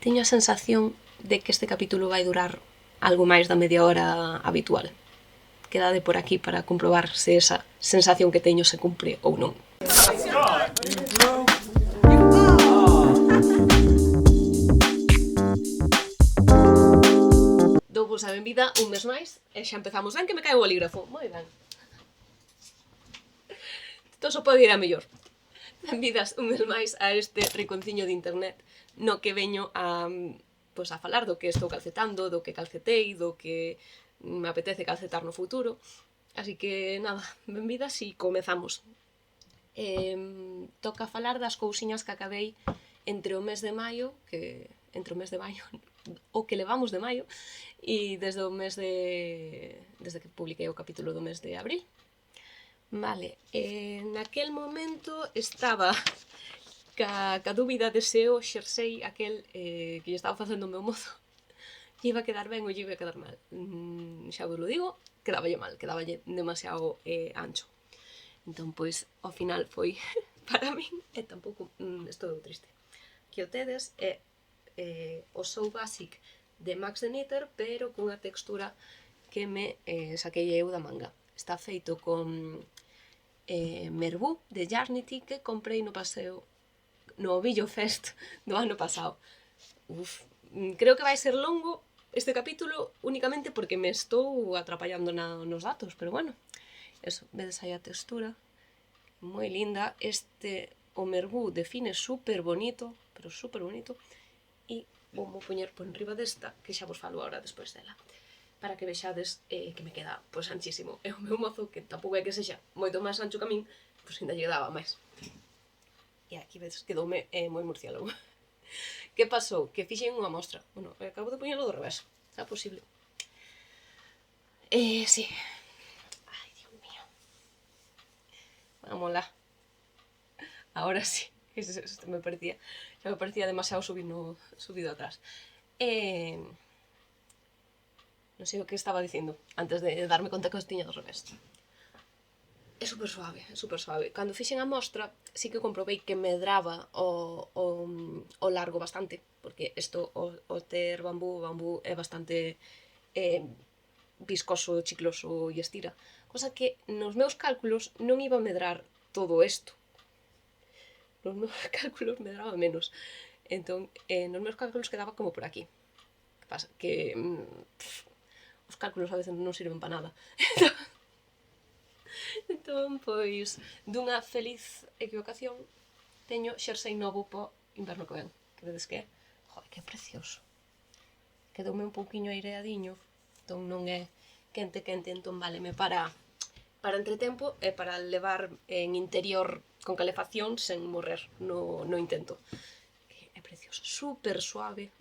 Teño a sensación de que este capítulo vai durar algo máis da media hora habitual. Quedade por aquí para comprobar se esa sensación que teño se cumpre ou non. Douvos a benvida un mes máis e xa empezamos ben que me cae o bolígrafo. Moi ben. Todo só pode ir a mellor. Benvidas un mes máis a este rinconciño de internet no que veño a falar do que estou calcetando, do que calcetei, do que me apetece calcetar no futuro. Así que, nada, benvidas e comezamos. Toca falar das cousiñas que acabei entre o mes de maio, o que levamos de maio, e desde que publiquei o capítulo do mes de abril. Vale, naquel momento estaba ca dúbida de se o xersei aquel que lle estaba facendo o meu mozo lle iba a quedar ben ou lle iba a quedar mal. Xa vos lo digo, quedaballe mal, quedaballe demasiado ancho. Entón, pois, ao final foi para min, e tampouco estou triste. Que o tedes é o So Basic de Max the Knitter, pero cunha textura que me saquei eu da manga. Está feito con Merbú de Yarnity que comprei no paseo no Ovillo Fest do ano pasado. Creo que vai ser longo este capítulo únicamente porque me estou atrapallando nos datos, pero bueno, eso, vedes aí a textura, moi linda. O Merbú define super bonito, pero super bonito, e vou poñer por enriba desta, que xa vos falo agora despois dela, para que vexades que me queda pois anchísimo. E o meu mozo, que tampouco é que sexa moito máis ancho que a min, pois ainda lle daba máis. E aquí vedes, quedoume moi murciélago. Que pasou? Que fixen unha mostra. Bueno, acabo de poñelo do revés. É posible. Sí. Ai, Dios mío. Vamos lá. Ahora sí. Xa me parecía demasiado subido atrás. Non sei o que estaba dicindo antes de darme conta que os tiña do revés. É super suave. Cando fixen a mostra, sí que comprobei que medraba o largo bastante, porque isto, o ter bambú é bastante viscoso, chicloso e estira. Cosa que nos meus cálculos non iba a medrar todo isto. Nos meus cálculos medraba menos. Entón, nos meus cálculos quedaba como por aquí. Que pasa? Que os cálculos a veces non sirven para nada. Entón, pois, dunha feliz equivocación, teño xersei novo po inverno que ven. Que vedes que é? Joder, que precioso. Quedoume un pouquiño aireadiño, entón non é quente, entón váleme para entretempo e para levar en interior con calefacción sen morrer no intento. É precioso, super suave,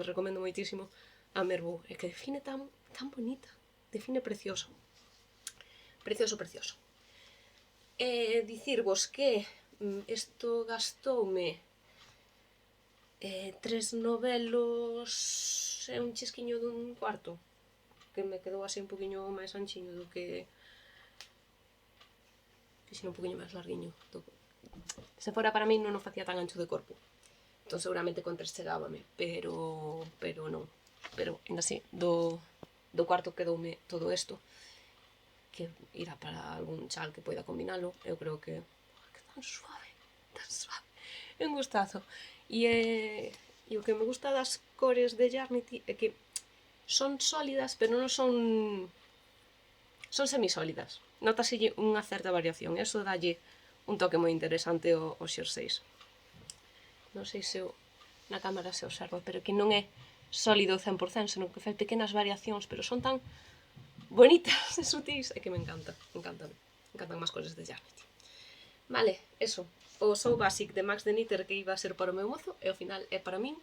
recomendo moitísimo a Merbú. É que define tan bonita, define precioso. Precioso. Dicirvos que isto gastoume 3 novelos e un chisquiño dun cuarto, que me quedou así un poquinho máis anchiño do que fixen un poquinho máis larguiño. Se fora para min non o facía tan ancho de corpo, entón seguramente con 3 chegábame, pero non. Pero, ainda así, do cuarto quedoume todo isto, que irá para algún chal que poida combinalo. Eu creo que tan suave, é un gustazo. E o que me gusta das cores de Yarnity é que son sólidas, pero non son semisólidas. Nótaselle unha certa variación, eso dalle un toque moi interesante aos xerseis. Non sei se na cámara se observa, pero que non é sólido 100%, senón que fai pequenas variacións, pero son tan bonitas e sutís, é que me encantan máis cosas de Yarnity. Vale, eso, o So Basic de Max the Knitter que iba a ser para o meu mozo, e ao final é para min,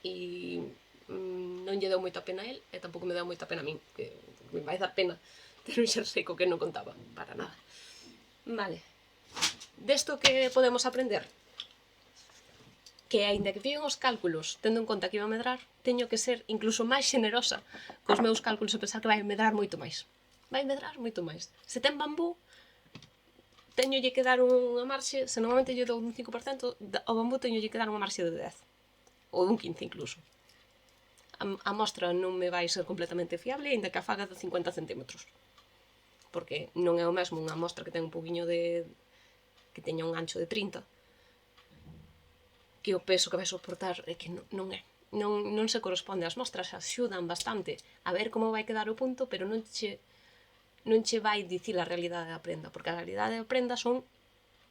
e non lle deu moita pena a él, e tampouco me deu moita pena a min, que me vai dar pena ter un xersei co que non contaba, para nada. Vale, desto que podemos aprender? Que aínda que fixen os cálculos tendo en conta que iba a medrar, teño que ser incluso máis xenerosa cos meus cálculos e pensar que vai medrar moito máis. Se ten bambú, teñolle que dar unha marxe, se normalmente lle dou un 5%, ao bambú teñolle que dar unha marxe de 10. ou dun 15 incluso. A mostra non me vai ser completamente fiable, aínda que a faga de 50 centímetros. Porque non é o mesmo unha mostra que ten un pouquiño de... que teña un ancho de 30, que o peso que vai soportar é que non é. Non se corresponde. As mostras axudan bastante a ver como vai quedar o punto, pero non che vai dicir a realidade da prenda, porque a realidade da prenda son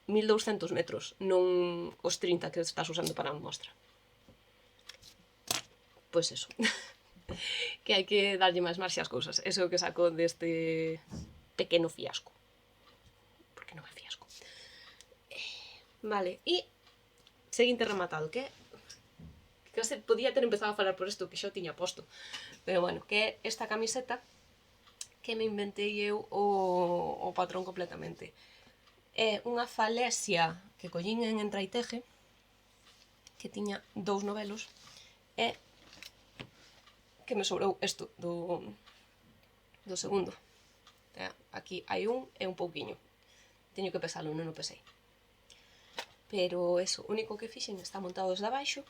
1200 metros, non os 30 que estás usando para a mostra. Pois eso. Que hai que darlle máis marxe ás cousas. Eso é o que saco deste pequeno fiasco. Porque non é fiasco. Vale, e seguinte rematado, que se podía ter empezado a falar por isto que xa o tiña posto. Pero bueno, que é esta camiseta que me inventei eu o patrón completamente. É unha falesia que collín en Entraiteje, que tiña 2 novelos, e que me sobrou isto do segundo. Aquí hai un e un pouquiño. Teño que pesalo, non o pesei. Pero eso, o único que fixen está montado desde abaixo.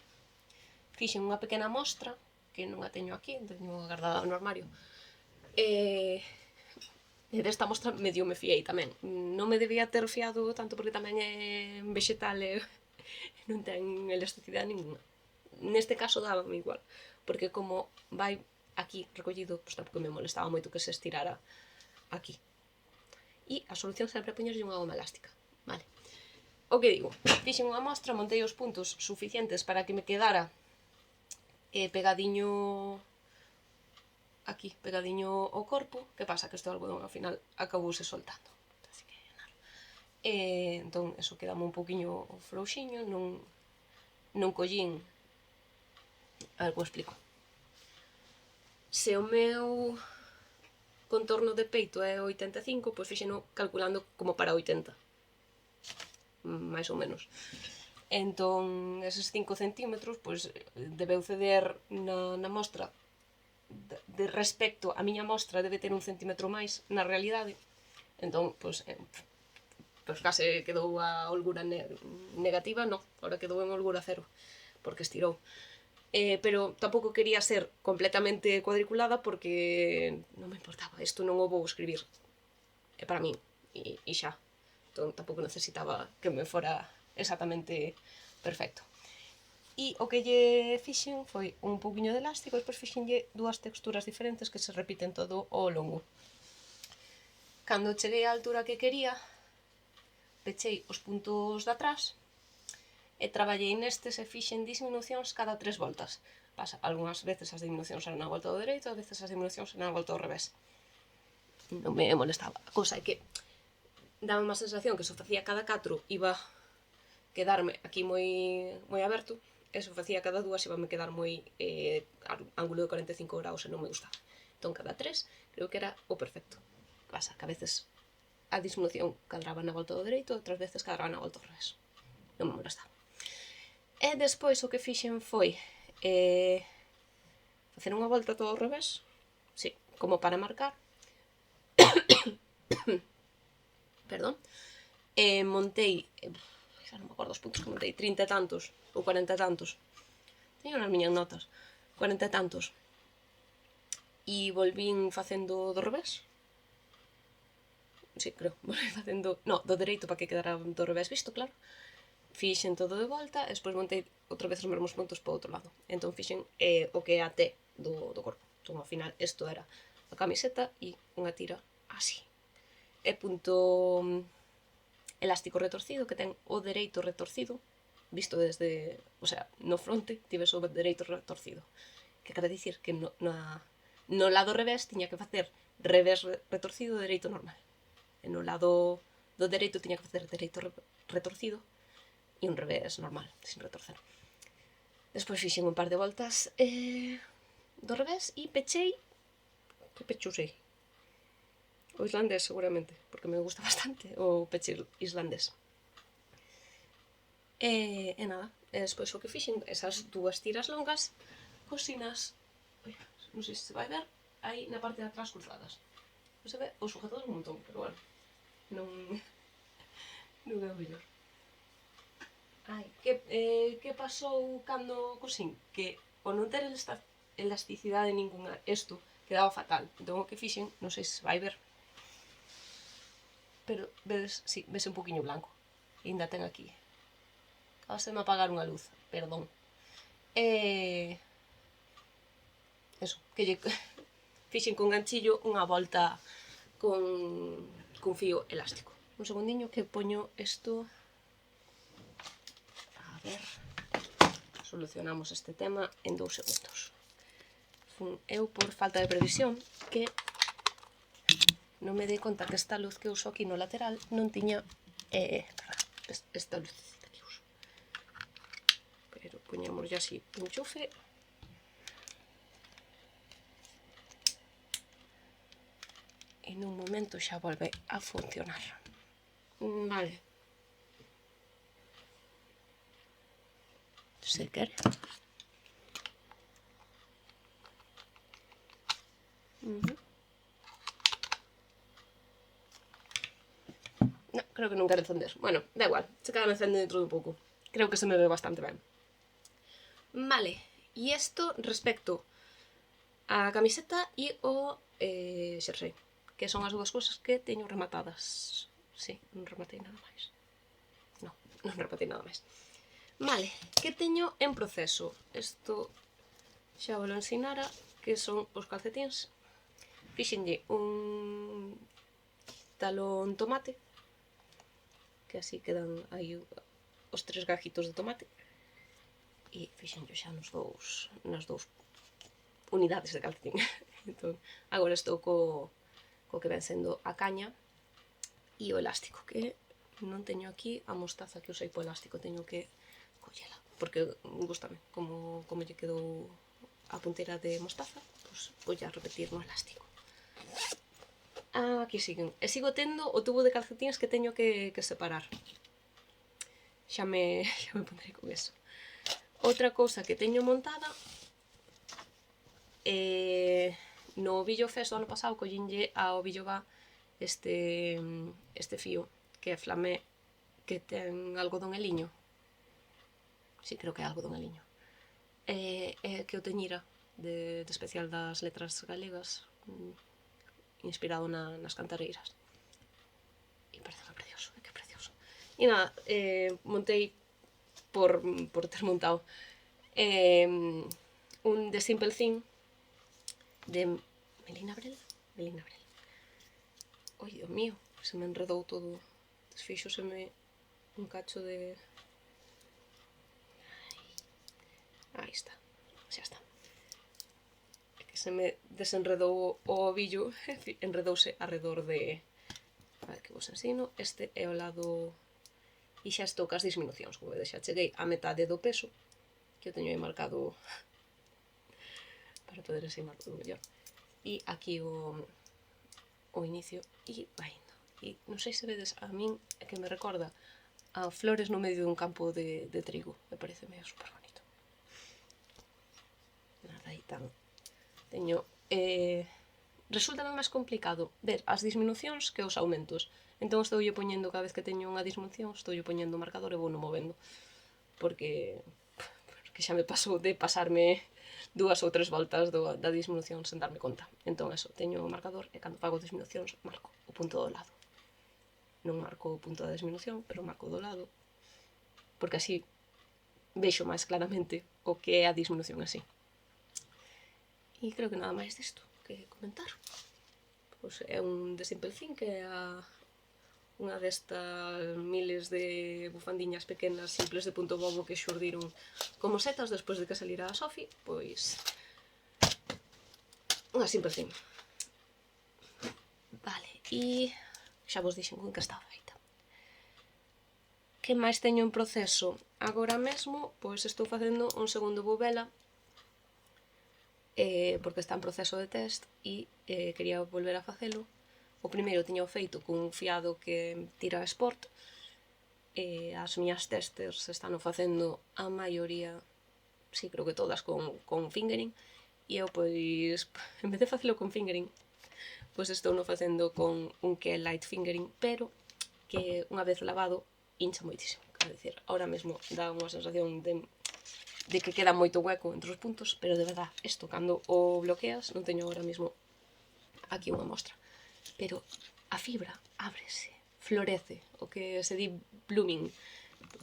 Fixen unha pequena mostra, que non a teño aquí, teño guardada no armario. E desta mostra medio me fiei tamén. Non me debía ter fiado tanto porque tamén é vegetal e non ten elasticidade ninguna. Neste caso dábame igual, porque como vai aquí recollido, pois tampouco me molestaba moito que se estirara aquí. E a solución sempre poñerlle unha goma elástica, vale? O que digo, fixen unha mostra, montei os puntos suficientes para que me quedara pegadiño aquí, pegadiño ao corpo. Que pasa? Que este algodón ao final acabouse soltando. Así que nada. Entón, eso quedame un pouquiño frouxiño, non collín... A ver como explico. Se o meu contorno de peito é 85, pois fixeno calculando como para 80. Mais ou menos. Entón, eses 5 centímetros, pois, debeu ceder na mostra de respecto a miña mostra debe ter 1 centímetro máis na realidade. Entón, pois case quedou a holgura negativa, non, ahora quedou en holgura cero, porque estirou. Pero tampouco quería ser completamente cuadriculada porque non me importaba, isto non o vou escribir, é para min, e xa. Entón tampouco necesitaba que me fora exactamente perfecto. E o que lle fixen foi un pouquiño de elástico, e despois fixenlle 2 texturas diferentes que se repiten todo ao longo. Cando cheguei á altura que quería, pechei os puntos de atrás e traballei nestes e fixen disminucións cada 3 voltas. Pasa, algunhas veces as disminucións eran na volta ao dereito, a veces as disminucións eran na volta ao revés. Non me molestaba. A cousa é que daba unha sensación que se o facía cada 4 iba quedarme aquí moi aberto, e se o facía cada 2 iba me quedar moi ángulo de 45 graus e non me gustaba. Entón cada 3 creo que era o perfecto. Pasa que a veces a disminución cadraba na volta ao dereito, outras veces cadraba na volta ao revés. Non me molestaba. E despois o que fixen foi facer unha volta todo ao revés, sí, como para marcar. Perdón. Montei, xa non me acordo os puntos que montei, 30 e tantos ou 40 e tantos. Teño nas miñas notas, 40 e tantos. E volvín facendo do revés. Sí, creo, volvín facendo, no, do dereito para que quedara do revés visto, claro. Fixen todo de volta, e despois montei outra vez os mesmos puntos para o outro lado. Entón fixen o que é a T do corpo. Entón, ao final, isto era a camiseta e unha tira así. E punto elástico retorcido, que ten o dereito retorcido, visto desde, o sea, no fronte tives o dereito retorcido. Que quere dicir que no lado revés tiña que facer revés retorcido, dereito normal. E no lado do dereito tiña que facer dereito retorcido e un revés normal, sin retorcer. Despois fixen un par de voltas do revés e pechei. Que pecho usei? O islandés, seguramente, porque me gusta bastante o peche islandés. E nada, e despois o que fixen, esas 2 tiras longas, cosinas, non sei se vai ver, aí na parte de atrás cruzadas. Non se ve o sujetador un montón, pero bueno, non é o mellor. Ai, que pasou cando cosín? Que o non ter elasticidade ninguna, isto quedaba fatal. Entón o que fixen, non sei se vai ver, pero vedes, sí, vese un poquinho blanco. E ainda ten aquí. Acabase de me apagar unha luz, perdón. Eso, que lle fixen con ganchillo unha volta con fío elástico. Un segundiño que poño isto. A ver, solucionamos este tema en 2 segundos. Fun eu por falta de previsión que non me dei conta que esta luz que uso aquí no lateral non tiña esta lucecita que uso. Pero poñémoslle así un enchufe. E nun momento xa volve a funcionar. Vale. Se quere. No, creo que non quero encender. Bueno, da igual, se cada me encende dentro de un pouco. Creo que se me ve bastante ben. Vale, e isto respecto a camiseta e o xersei, que son as dúas cousas que teño rematadas. Sí, non rematei nada máis. Non rematei nada máis. Vale, que teño en proceso? Isto xa vos lo ensinara, que son os calcetíns. Fixenlle un talón tomate, que así quedan aí os 3 gajitos de tomate, e fixenlle xa nas dous unidades de calcetín. Entón, agora estou co que ven sendo a caña e o elástico, que non teño aquí a mostaza que usei po elástico, teño que collela, porque gustame como lle quedou a punteira de mostaza, pois vou a repetir no elástico. Aquí siguen. E sigo tendo o tubo de calcetíns que teño que separar. Xa me pondrei con eso. Outra cousa que teño montada, no Ovillo Fest do ano pasado collinlle ao Ovillo Va este fío que é flamé, que ten algodón e liño. Sí, creo que é algodón e liño. Que o teñira de especial das letras galegas, inspirado nas cantareiras. E parece que precioso, que precioso. E nada, montei por ter montado un The Simple Thing de Melina Abrel. Oi, Dios mío, se me enredou todo. Desfíxoseme un cacho de... Aí está, xa está. É que se me desenredou o ovillo, enredouse arredor de... A ver que vos ensino. Este é o lado... E xa estou cas disminucións, como vedes, xa cheguei a metade do peso, que eu teño aí marcado para poder ensinar todo mellor. E aquí o inicio, e vai indo. E non sei se vedes, a min é que me recorda a flores no medio dun campo de trigo, me parece medio super bonito. Nada, aí tan. Teño... Resulta máis complicado ver as disminucións que os aumentos. Entón estou poñendo, cada vez que teño unha disminución, estou poñendo o marcador e vou non movendo. Porque xa me pasou de pasarme 2 ou 3 voltas da disminución sen darme conta. Entón, eso, teño o marcador e cando fago disminucións marco o punto do lado. Non marco o punto da disminución, pero marco do lado, porque así vexo máis claramente o que é a disminución así. E creo que nada máis disto que comentar. Pois é un The Simple Thing, que é unha destas miles de bufandiñas pequenas simples de punto bobo que xurdiron como setas despois de que salira a Sophie, pois unha Simple Thing. Vale, e xa vos dixen con que estaba feita. Que máis teño en proceso? Agora mesmo, pois estou facendo un segundo bovela, porque está en proceso de test e quería volver a facelo. O primeiro tiño feito cun fiado que tira Sport, as miñas testers están facendo a maioría, sí, creo que todas con fingering, e eu, pois, en vez de facelo con fingering, pois estou facendo con un que é light fingering, pero que unha vez lavado hincha moitísimo. a dicir, ahora mesmo dá unha sensación de que queda moito hueco entre os puntos, pero de verdad, isto cando o bloqueas, non teño ahora mesmo aquí unha mostra, pero a fibra ábrese, florece, o que se di blooming,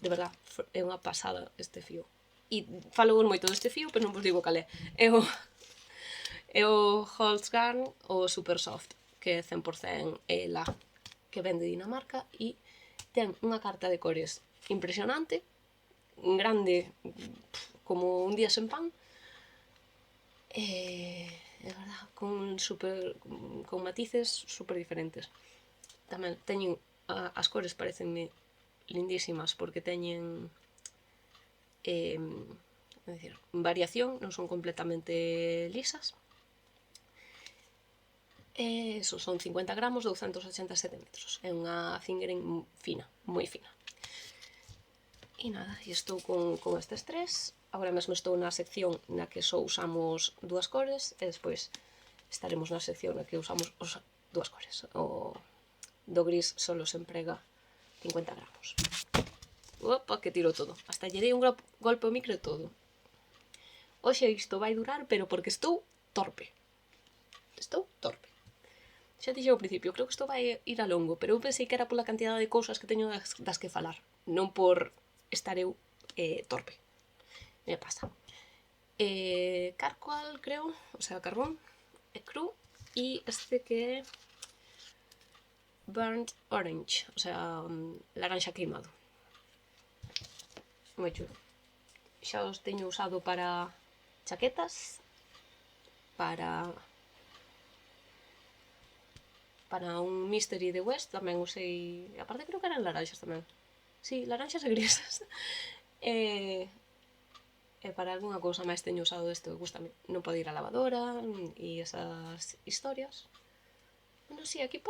de verdad, é unha pasada este fío. E falo moito deste fío, pero non vos digo cal é. É o Holzgarn, o Super Soft, que é 100% la, que ven de Dinamarca, e ten unha carta de cores impresionante, grande, como un día sen pan, é verdad, con matices super diferentes. Tamén teñen, as cores parecenme lindísimas, porque teñen variación, non son completamente lisas. Eso son 50 gramos, 287 metros. É unha fingering fina, moi fina. E nada, e estou con estes tres. Agora mesmo estou na sección na que só usamos dúas cores, e despois estaremos na sección na que usamos dúas cores. O do gris solo se emprega 50 gramos. Opa, que tiro todo. Hasta lle dei un golpe ao micro e todo. Oxe, isto vai durar, pero porque estou torpe. Estou torpe. Xa dixo ao principio, creo que isto vai ir a longo, pero eu pensei que era pola cantidad de cousas que teño das que falar, non por estar eu torpe. Me pasa. Carcoal, creo, o sea, carbón, é cru, e este que é burnt orange, o sea, laranxa queimado. Moi chulo. Xa os teño usado para chaquetas, para un Mystery de West, tamén usei, aparte creo que eran laranxas tamén. Sí, laranxas e grisas. E para algunha cousa máis teño usado isto, gustame. Non pode ir á lavadora e esas historias. Bueno, sí, aquí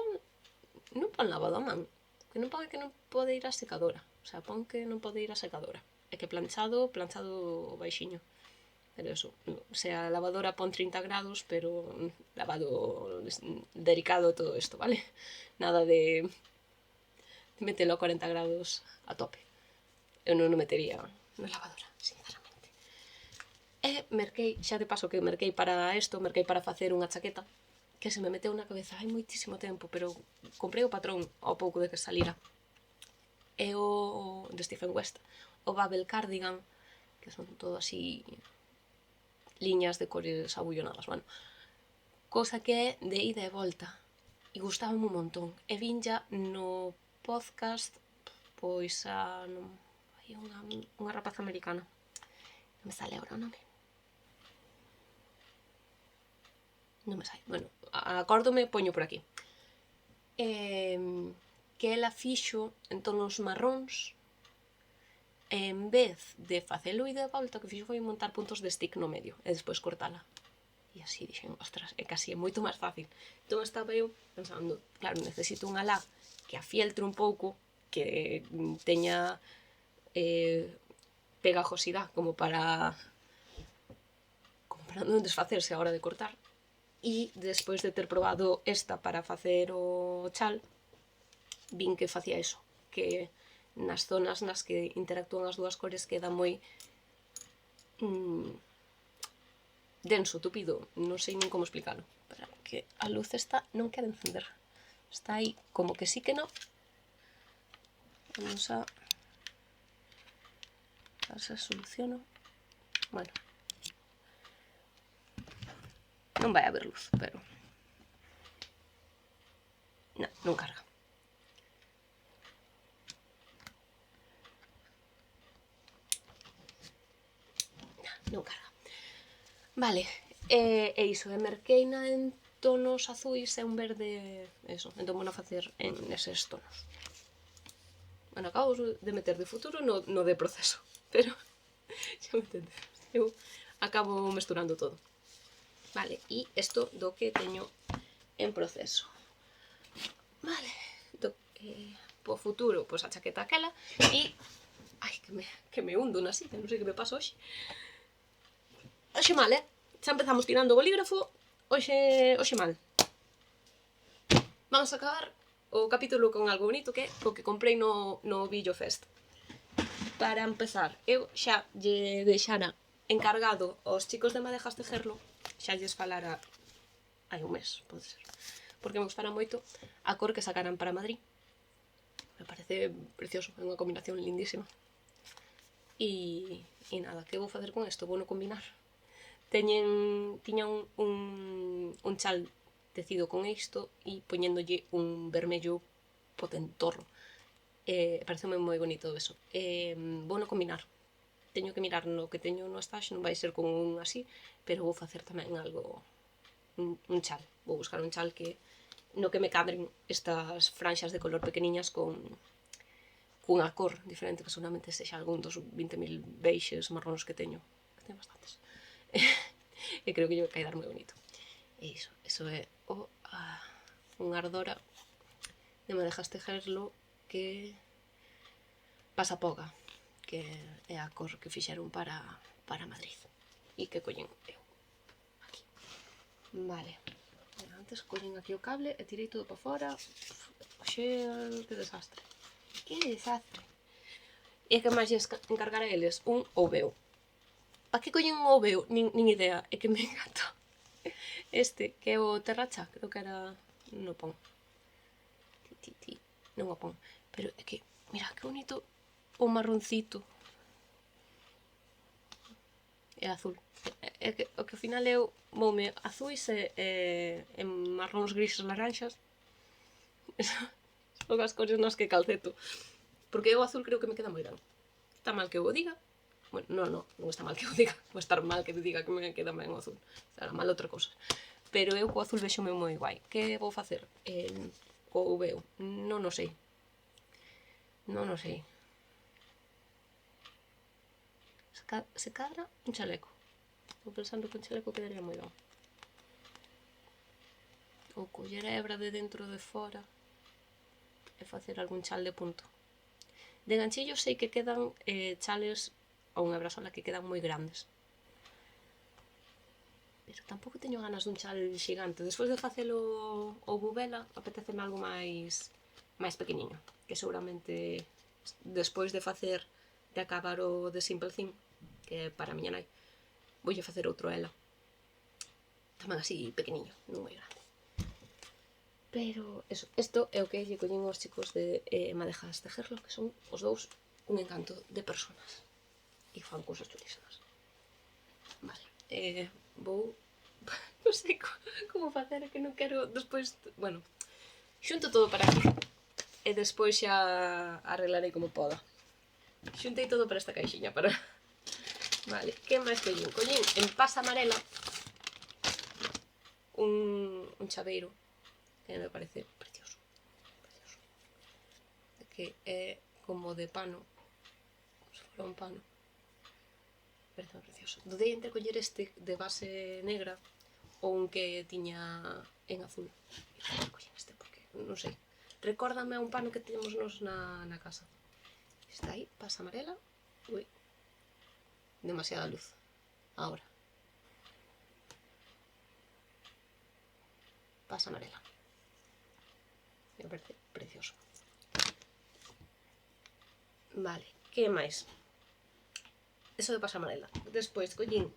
non pon lavado a man, que non pon que non pode ir á secadora. O sea, pon que non pode ir á secadora. E que planchado baixiño. Pero eso, se a lavadora pon 30 grados, pero lavado delicado todo isto, vale? Nada de metelo a 40 grados a tope. Eu non o metería na lavadora, sinceramente. E merquei, xa de paso que merquei para isto, merquei para facer unha chaqueta que se me meteu na cabeza hai moitísimo tempo, pero comprei o patrón ao pouco de que salira. É o de Stephen West, o Babel Cardigan, que son todo así liñas de cores abullonadas, bueno. Cousa que é de ida e volta. E gustaba un montón. E vin ya no podcast, pois hai unha rapaza americana. Non me sale agora o nome. Non me sale. Bueno, acórdome, poño por aquí. Que ela fixo en tonos marróns, en vez de facelo ida e volta, que fixo foi montar puntos de stick no medio e despois cortala. E así dixen, ostras, é casi moito máis fácil. Entón estaba eu pensando, claro, necesito unha lá que afieltre un pouco, que teña pegajosidade como para non desfacerse a hora de cortar. E despois de ter probado esta para facer o chal, vin que facía eso, que nas zonas nas que interactúan as dúas cores queda moi denso, tupido, non sei nin como explicarlo. Pero que a luz esta non quere encender. Está aí como que sí que non. Vamos a ver se soluciono. Bueno. Non vai haber luz, pero non carga. Non carga. Vale, e iso, e merqueina en tonos azuis e un verde, eso, entón vou a facer en eses tonos. Bueno, acabo de meter de futuro no de proceso, pero xa me entendes, eu acabo mesturando todo. Vale, e isto do que teño en proceso. Vale, po futuro, pois a chaqueta aquela, e ai, que me hundo na silla, non sei que me pasa hoxe. Hoxe mal, xa empezamos tirando o bolígrafo, hoxe mal. Vamos a acabar o capítulo con algo bonito que é o que comprei no Billo Fest. para empezar, eu xa lle deixara encargado aos chicos de Madejas Tejerlo, xa lles falara hai un mes, pode ser, porque me gustara moito a cor que sacaran para Madrid. Me parece precioso, é unha combinación lindísima. E nada, que vou facer con isto? Vou no combinar. Tiña un chal tecido con isto e poñéndolle un vermello potentorro. Pareceme moi bonito eso. Vou no combinar. Teño que mirar no que teño no stash, non vai ser con un así, pero vou facer tamén algo, un chal. Vou buscar un chal no que me cadren estas franxas de color pequeniñas cunha cor diferente, que seguramente sexa algún dos 20.000 beixes marróns que teño bastantes. E creo que lle vai quedar moi bonito. E iso é un ardora de Madejas Tejerlo que pasa poga, que é a cor que fixeron para Madrid e que collen eu aquí. Vale, antes collen aquí o cable e tirei todo para fora. Oxe, que desastre. Que desastre. E que máis encargar a eles? Un oveo. Pa que collen un oveo? Nin idea. É que me encanta. Este, que é o terracha, creo que era... non o pon. Non o pon. Pero é que, mira, que bonito o marroncito. É azul. É que o que ao final eu voume azuis e marróns grises laranxas. Son as cores nas que calceto. Porque eu azul creo que me queda moi ben. Está mal que eu o diga. Bueno, non está mal que eu diga. Vou estar mal que te diga que me queda ben o azul. Estará mal outra cosa. Pero eu co azul vexome moi guai. Que vou facer? Co veo. Non o sei. Non o sei. Se cadra un chaleco. Estou pensando que un chaleco quedaría moi ben. Ou coller a hebra de dentro de fora e facer algún chal de punto. De ganchillos sei que quedan chales ou unha hebra sola que quedan moi grandes. Pero tampouco teño ganas dun chal xigante. Despois de facelo o bubela, apeteceme algo máis pequeniño. Que seguramente despois de acabar o de Simple Thing, que é para miña nai, voulle facer outro a ela. Tamén así pequeniño, non moi grande. Pero, eso, isto é o que lle collen aos chicos de Madejas Tejerlo, que son os dous un encanto de personas. E fan cousas chulísimas. Vale, vou... non sei como facer, é que non quero despois... Bueno, xunto todo para aquí. E despois xa arreglarei como poda. Xuntei todo para esta caixinha, para... Vale, que máis collín? Collín en pasa amarela un chaveiro que me parece precioso. Que é como de pano, como se fora un pano. Parece precioso. Dudei entre coller este de base negra ou un que tiña en azul. E collín este porque, non sei, recórdame a un pano que temos nos na casa. Está aí, pasa amarela. Ui, demasiada luz. Ahora. Pasa amarela. Me parece precioso. Vale, que máis? Eso de pasa amarela. Despois collín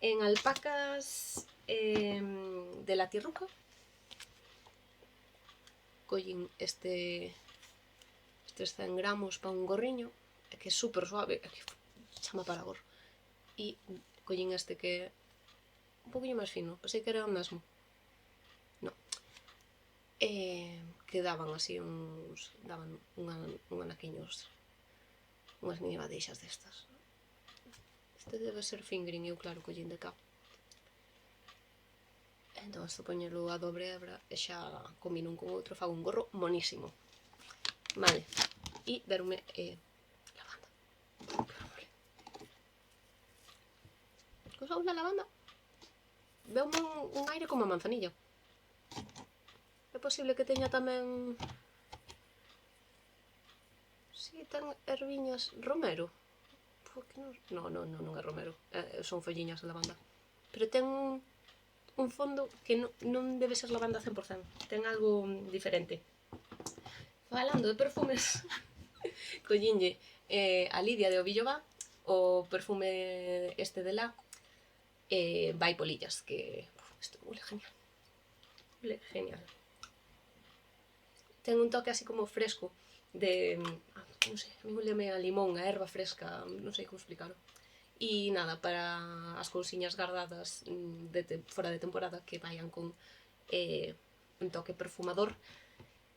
en alpacas de la Tierruca. Collín estes 100 gramos para un gorriño, que é super suave, que chama para gorro. E collín este que é un poquinho máis fino, pensei que era o mesmo. Non. Que daban así daban un anaquiños, unhas mini badeixas destas. Este debe ser fingering, eu claro collín de cá. Entón isto poñelo a dobre hebra e xa combino un con outro, fago un gorro monísimo. Vale, e deronme lavanda. Cosa la lavanda? Veume un aire como a manzanilla. É posible que teña tamén... Si, ten erviñas romero. Non é romero. Son folliñas de lavanda. Pero ten un fondo que non debe ser lavanda 100%. Ten algo diferente. Falando de perfumes, collínlle a Lidia de Ovillo va, o perfume este de lá, vai polillas, que isto huele genial. Huele genial. Ten un toque así como fresco, de, non sei, a mí huele a limón, a erva fresca, non sei como explicarlo. E nada, para as cousiñas guardadas fora de temporada que vayan con un toque perfumador,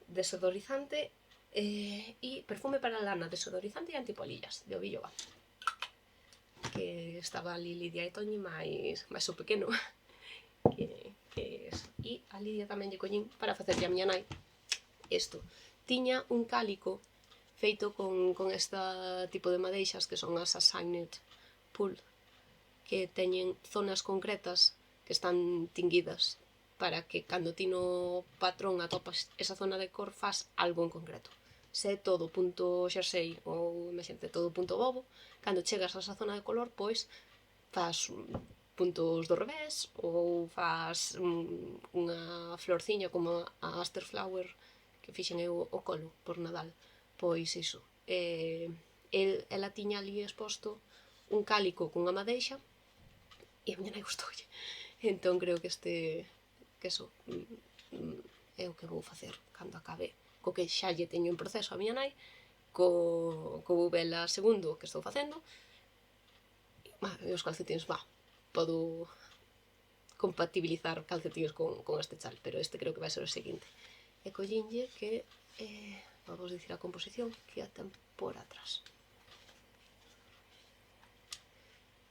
desodorizante e perfume para lana, desodorizante e antipolillas de Ovillo va, que estaba ali Lidia e Toñi máis o pequeno que eso. E a Lidia tamén lle collín para facerlle a miña nai isto. Tiña un cálico feito con este tipo de madeixas que son as assigned pool, que teñen zonas concretas que están tinguidas para que cando ti no patrón atopas esa zona de cor faz algo en concreto. Se é todo punto xersei ou imagínate todo punto bobo, cando chegas a esa zona de color, pois faz puntos do revés ou faz unha florciña como a Asterflower que fixen eu o colo por Nadal. Pois iso, ela tiña ali exposto un cálico cunha madeixa e a miña nai gustoulle. Entón creo que que eso é o que vou facer cando acabe co que xa lle teño en proceso a miña nai, co Vela segundo que estou facendo, e os calcetines, podo compatibilizar calcetines con este chal, pero este creo que vai ser o seguinte. E collínlle que, vamos dicir a composición, que a ten por atrás.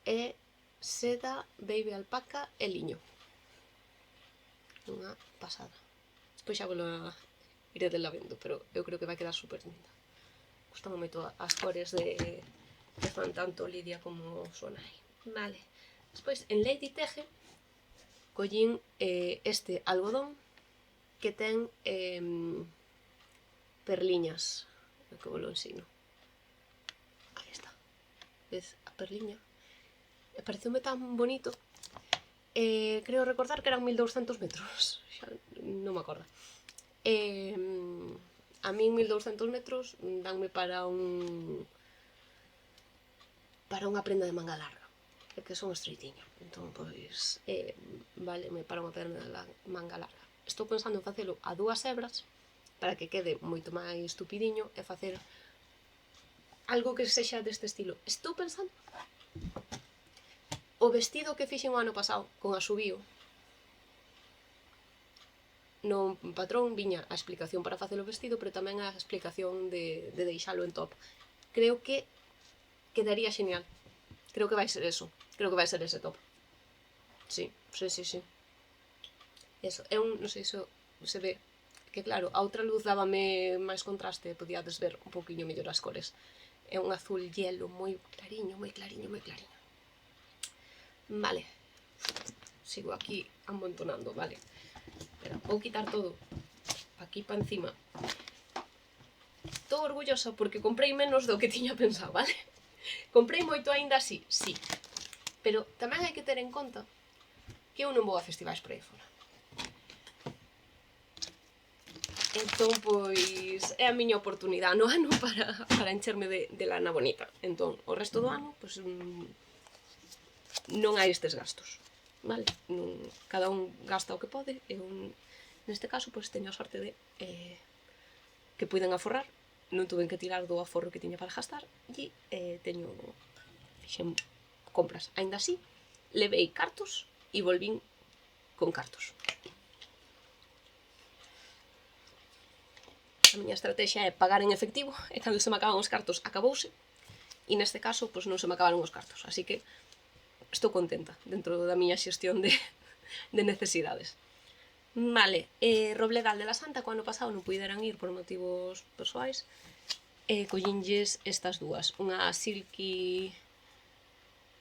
É seda, baby alpaca e liño. Unha pasada. Despois xa volo a ir de la vendo, pero eu creo que vai quedar super linda. Gustame moito as cores que fan tanto Lidia como súa nai. Vale. Despois, en Lady Teje, collín este algodón que ten perliñas. Que vos lo ensino. Aí está. Ves a perliña? E pareceume tan bonito. Creo recordar que eran 1200 metros. Xa non me acordo. A min 1200 metros danme para unha prenda de manga larga, que son estreitiña. Entón, pois, váleme para unha prenda de manga larga. Estou pensando en facelo a 2 hebras para que quede moito máis tupidiño e facer algo que sexa deste estilo. Estou pensando o vestido que fixen o ano pasado con a Subío. No patrón viña a explicación para facer o vestido, pero tamén a explicación de deixalo en top. Creo que quedaría genial. Creo que vai ser eso. Creo que vai ser ese top. Sí. Eso, non sei se se ve, que claro, a outra luz dábame máis contraste, podíades ver un poquinho mellor as cores. É un azul hielo moi clariño, moi clariño, moi clariño. Vale. Sigo aquí amontonando, vale. Espera, vou quitar todo aquí para encima. Estou orgullosa porque comprei menos do que tiña pensado, vale? Comprei moito aínda así, sí. Pero tamén hai que ter en conta que eu non vou a festivais por aí fora. Entón, pois, é a miña oportunidade no ano para encherme de lana bonita. Entón, o resto do ano, pois, non hai estes gastos, vale? Cada un gasta o que pode, e neste caso, pois, teño a sorte de que puiden aforrar, non tuven que tirar do aforro que tiña para gastar, e fixen compras. Ainda así, levei cartos e volvín con cartos. A miña estrategia é pagar en efectivo, e cando se me acaban os cartos, acabouse, e neste caso, pois non se me acabaron os cartos, así que estou contenta dentro da miña xestión de necesidades. Vale, Robledal de la Santa, co ano pasado non puideran ir por motivos persoais, collínlles estas dúas, unha Silky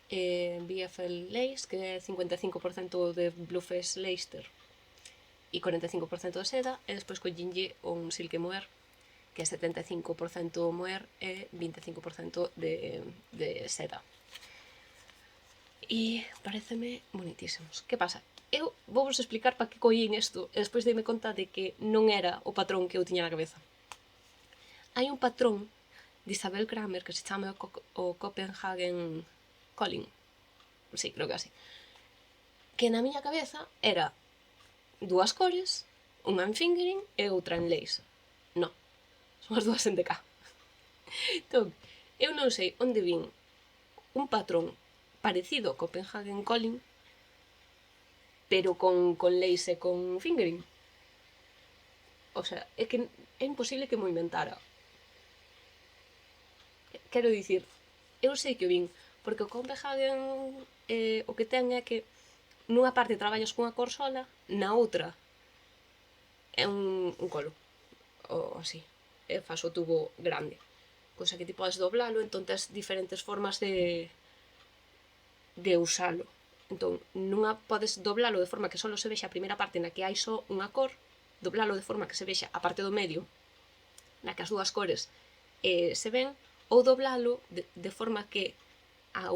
BFL Lace, que é 55% de Blueface Leicester e 45% de seda, e despois collínlle un Silky Mohair, que é 75% mohair e 25% de seda. E pareceme bonitísimos. Que pasa? Eu vou vos explicar para que collín isto e despois deime conta de que non era o patrón que eu tiña na cabeza. Hai un patrón de Isabel Kramer que se chama o Copenhagen Calling. Sí, creo que así. Que na miña cabeza era dúas cores, unha en fingering e outra en lace. Non, son as dúas en DK. Entón, eu non sei onde vin un patrón parecido ao Copenhagen Calling, pero con lace e con fingering. O sea, é que é imposible que mo inventara. Quero dicir, eu sei que o vin, porque o Copenhagen o que ten é que nunha parte traballas cunha cor sola, na outra é un colo, ou así, e faz o tubo grande. Cosa que ti podes doblalo, entón tens diferentes formas de usalo. Entón, nunha podes doblalo de forma que só se vexa a primeira parte na que hai só unha cor, doblalo de forma que se vexa a parte do medio na que as dúas cores se ven, ou doblalo de forma que a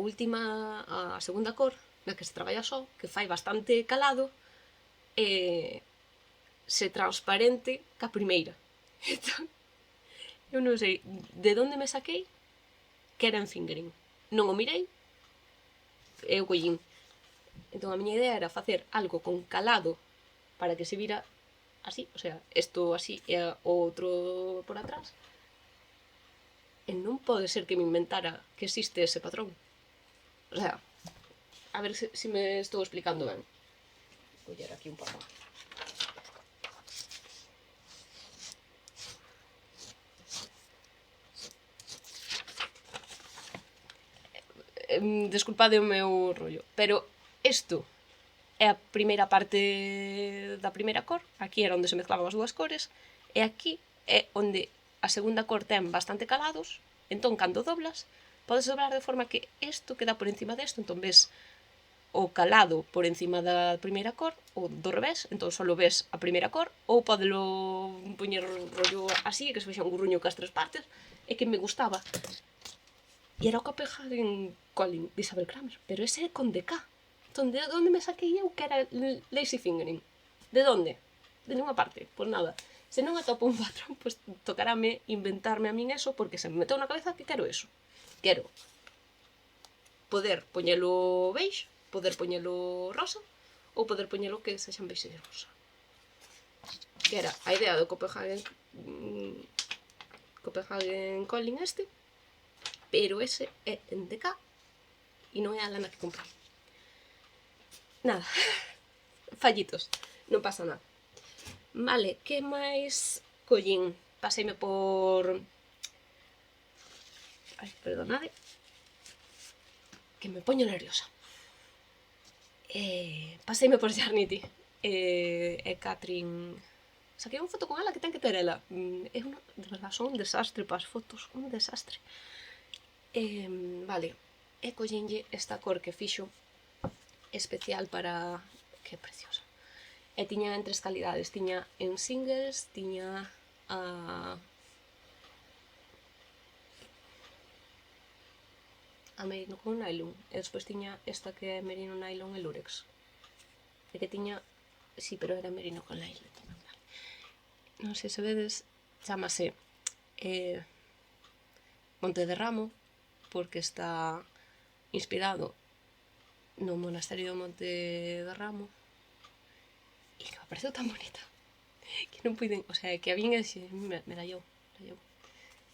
segunda cor, na que se traballa só, que fai bastante calado, se transparente ca primeira. Entón, eu non sei de onde me saquei que era en fingering. Non o mirei, eu collín. Entón a miña idea era facer algo con calado para que se vira así, o sea, isto así e o outro por atrás. E non pode ser que me inventara que existe ese patrón. O sea, a ver se me estou explicando ben. Vou ller aquí un pouco. Desculpade o meu rollo, pero isto é a primeira parte da primeira cor, aquí era onde se mezclaban as dúas cores, e aquí é onde a segunda cor ten bastante calados, entón, cando doblas, podes doblar de forma que isto queda por encima desto, entón ves o calado por encima da primeira cor, ou do revés, entón só ves a primeira cor, ou podelo poñer rollo así, que se vexa un gurruño cas tres partes, e que me gustaba. E era o Copenhagen Calling de Isabel Kramer, pero ese é con DK. Entón, de onde me saquei eu que era lazy fingering? De onde? De ninguna parte, pois nada. Se non atopo un patrón, pois tocarame inventarme a min eso, porque se me meteu na cabeza que quero eso. Quero poder poñelo beige, poder poñelo rosa, ou poder poñelo que sexan beige e rosa. Que era a idea do Copenhagen Calling este, pero ese é en DK e non é a lana que comprei. Nada, fallitos, non pasa nada. Vale, que máis collín? Paseime por... Ai, perdonade, que me poño nerviosa. Paseime por Jarnity e Catherine... Saquei unha foto con ela que ten que ter ela. É unha... De verdad, son un desastre para as fotos, un desastre. Vale, e collínlle esta cor que fixo especial para... Que preciosa. E tiña en tres calidades, tiña en singles, tiña a merino con nylon, e despois tiña esta que é merino nylon e lurex. E que tiña... Sí, pero era merino con nylon. Non sei se vedes, chamase Monte de Ramo, porque está inspirado no monasterio do Monte de Ramo, e que me pareceu tan bonita que non puiden, o sea, que a min me rayou.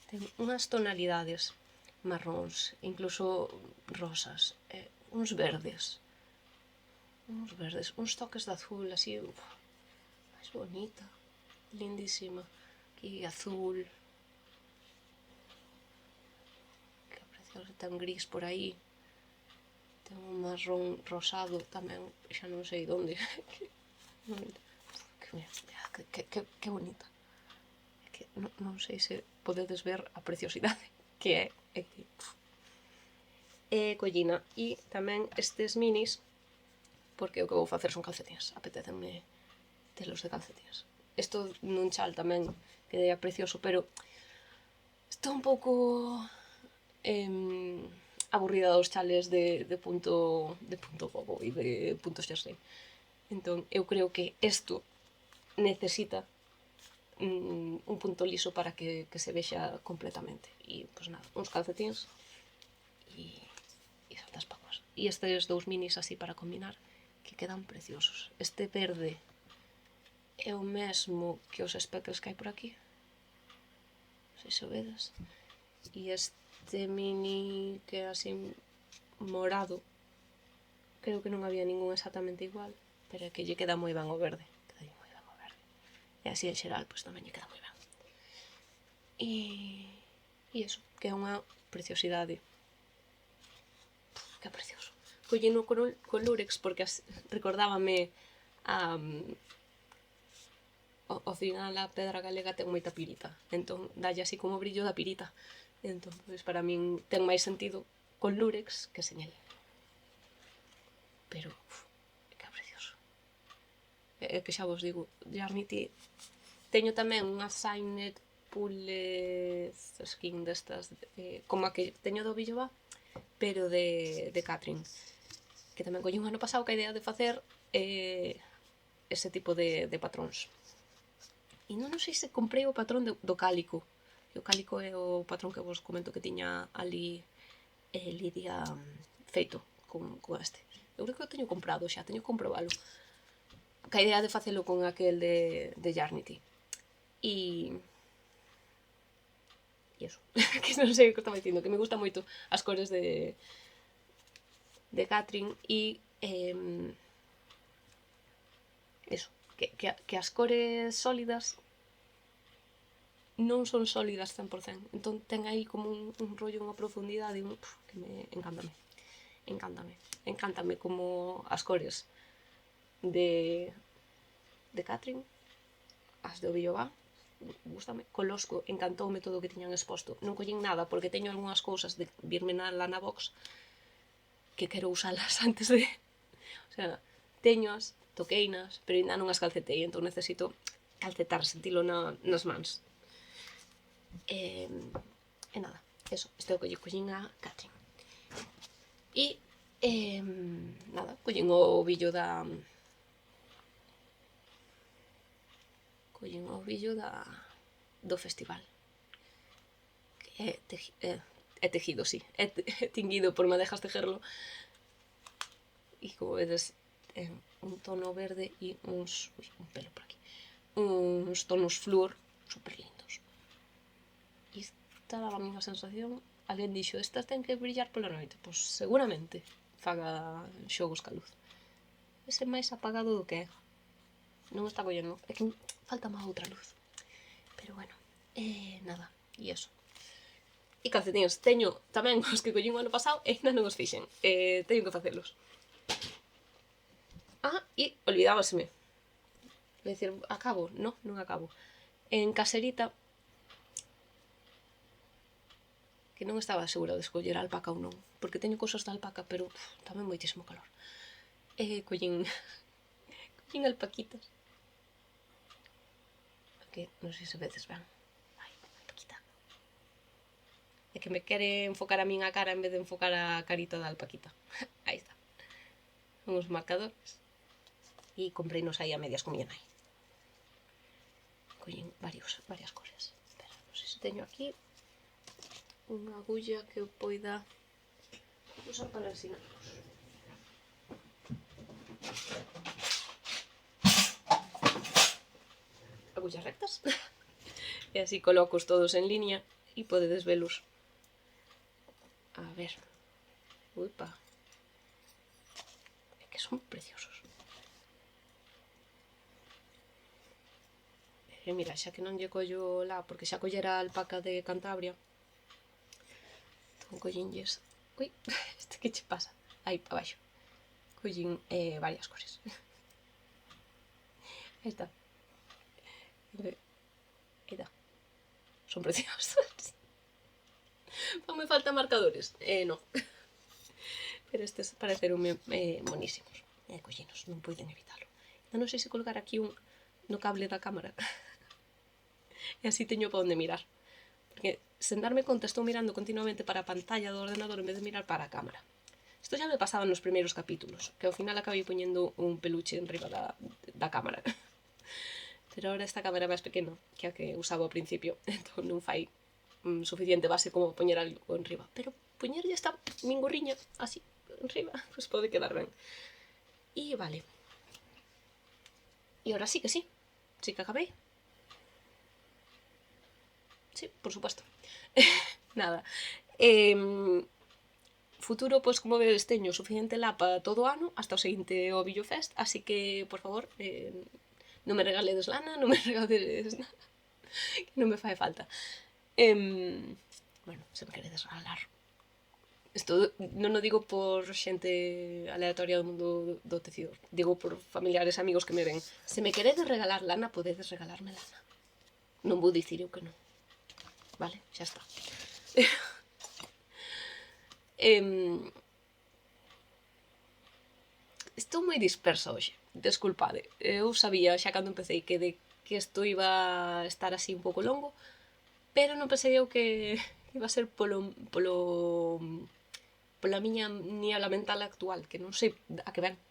Ten unhas tonalidades marróns, incluso rosas, uns verdes, uns toques de azul, así, máis bonita, lindísima, aquí azul, que precioso, ten gris por aí, ten un marrón rosado tamén, xa non sei onde, que bonita. Que non sei se podedes ver a preciosidade que é. E collina. E tamén estes minis, porque o que vou facer son calcetines. Apetécenme telos de calcetines. Isto nun chal tamén quedaría precioso, pero estou un pouco aburrida dos chales de punto bobo e de punto xersey. Entón, eu creo que isto necesita un punto liso para que se vexa completamente. E, pois nada, uns calcetins e saltas pacos. E estes dous minis así para combinar, que quedan preciosos. Este verde é o mesmo que os speckles que hai por aquí. Non sei se o vedes. E este mini que é así morado, creo que non había ningún exactamente igual, pero é que lle queda moi ben o verde. Queda moi ben o verde. E así en xeral, pois tamén lle queda moi ben. E iso, que é unha preciosidade. Que precioso. Collino con Lurex porque recordábame ao final a pedra galega ten moita pirita, entón dalle así como o brillo da pirita, entón pois para min ten máis sentido con Lurex que sen el. Pero que precioso. É que xa vos digo, Jarnity. Teño tamén unha Signet Pulled Skin destas, como a que teño do Billoba, pero de Catherine, que tamén coñi un ano pasado que a idea de facer ese tipo de patróns. E non sei se comprei o patrón do cálico, e o cálico é o patrón que vos comento que tiña ali Lidia feito con este. Eu creo que o teño comprado xa, teño que comprobalo, que a idea de facelo con aquel de Jarnity. E iso, que non sei o que estaba dicindo, que me gusta moito as cores de Catherine e iso, que as cores sólidas non son sólidas 100%, entón ten aí como un rollo, unha profundidade que me encántame como as cores de Catherine, as de Billoba, gustame. Colosco encantoume todo o que tiñan exposto. Non collín nada porque teño algunhas cousas de virme na Lana Box que quero usalas antes de... O sea, teñoas, toqueinas, pero ainda non as calcetei, entón necesito calcetar, sentilo nas mans. E nada, eso, este é o que lle collín a Catherine. E nada, collín o billo da... do festival, que é tejido, sí, é tinguido por madejas tejerlo, e como vedes é un tono verde e uns un pelo por aquí, uns tonos flúor super lindos. E esta daba a mesma sensación. Alguén dixo, estas ten que brillar pola noite, pois seguramente faga xogos ca luz. Ese máis apagado do que é, non está collendo, é que falta má outra luz. Pero bueno, nada, e eso. E calcetines, teño tamén os que collín o ano pasado e ainda non os fixen, teño que facelos. E olvidábaseme. Vou dicir, acabo? Non acabo. En Caserita, que non estaba segura de escoller a alpaca ou non, porque teño cousas de alpaca, pero tamén moitísimo calor. Collín alpaquitas. Que non sei se vedes ben. Ai, alpaquita. É que me quere enfocar a min a cara en vez de enfocar a carita da alpaquita. Aí está. Son os marcadores. E compreinos aí a medias con mi nai. Collín varias cores. Espera, non sei se teño aquí unha agulla que eu poida usar para ensinarvos. Agullas rectas. E así colocos todos en línea e podedes velos. A ver. Uipa. É que son preciosos. E mira, xa que non lle collo lá, porque xa collera a alpaca de Cantabria, entón collínlles... Ui, este que che pasa? Aí, pa baixo. Collín varias cores. Aí está. Aí está. Son preciosos. Non me faltan marcadores. Non. Pero estes pareceronme monísimos. Collinos, non poden evitalo. Non sei se colgar aquí no cable da cámara. E así teño para onde mirar. Porque, sen darme conta, estou mirando continuamente para a pantalla do ordenador en vez de mirar para a cámara. Isto xa me pasaba nos primeiros capítulos, que ao final acabei poñendo un peluche en riba da cámara. pero ahora esta cámara é máis pequena que a que usaba ao principio, entón non fai suficiente base como poñer algo enriba, pero poñerlle esta mingorriña así enriba, pois pode quedar ben. E vale. E ahora sí que sí que acabei. Sí, por supuesto. Nada. Futuro, pois, como vedes, teño suficiente lapa todo o ano hasta o seguinte Ovillo Fest, así que, por favor, non me regaledes lana, non me regaledes nada, que non me fai falta. Bueno, se me queredes regalar. Isto non o digo por xente aleatoria do mundo do tecido, digo por familiares, amigos que me ven. Se me queredes regalar lana, podedes regalarme lana. Non vou dicir eu que non. Vale, xa está. Estou moi dispersa hoxe, desculpade. Eu sabía xa cando empecé que isto iba a estar así un pouco longo, pero non pensei eu que iba a ser pola miña niebla mental actual, que non sei a que ven.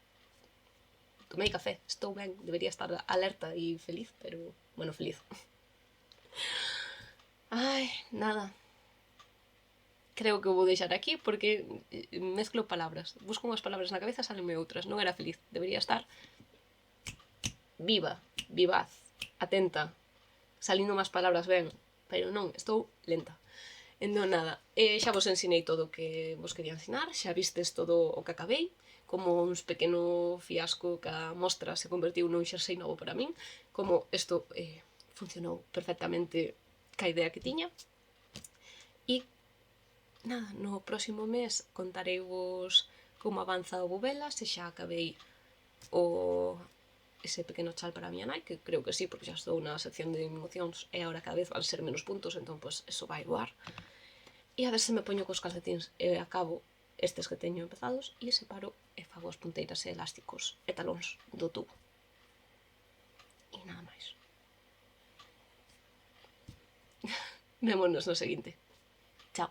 Tomei café, estou ben, debería estar alerta e feliz, pero, bueno, feliz. Ai, nada. Creo que o vou deixar aquí porque mezclo palabras. Busco unhas palabras na cabeza, salenme outras. Non era feliz, debería estar viva, vivaz, atenta, salindo máis palabras ben, pero non, estou lenta. Entón, nada, xa vos ensinei todo o que vos quería ensinar, xa vistes todo o que acabei, como uns pequeno fiasco que a mostra se convertiu nun xersei novo para min, como isto funcionou perfectamente ca idea que tiña. E, nada, no próximo mes contareivos como avanza o Bubela, se xa acabei ese pequeno chal para a miña nai, que creo que sí, porque xa estou na sección de emocións e agora cada vez van ser menos puntos, entón, pois, eso vai voar. E a ver se me poño cos calcetins e acabo estes que teño empezados e separo e fago as punteiras e elásticos e talóns do tubo. E nada máis. Vémonos no seguinte. Chao.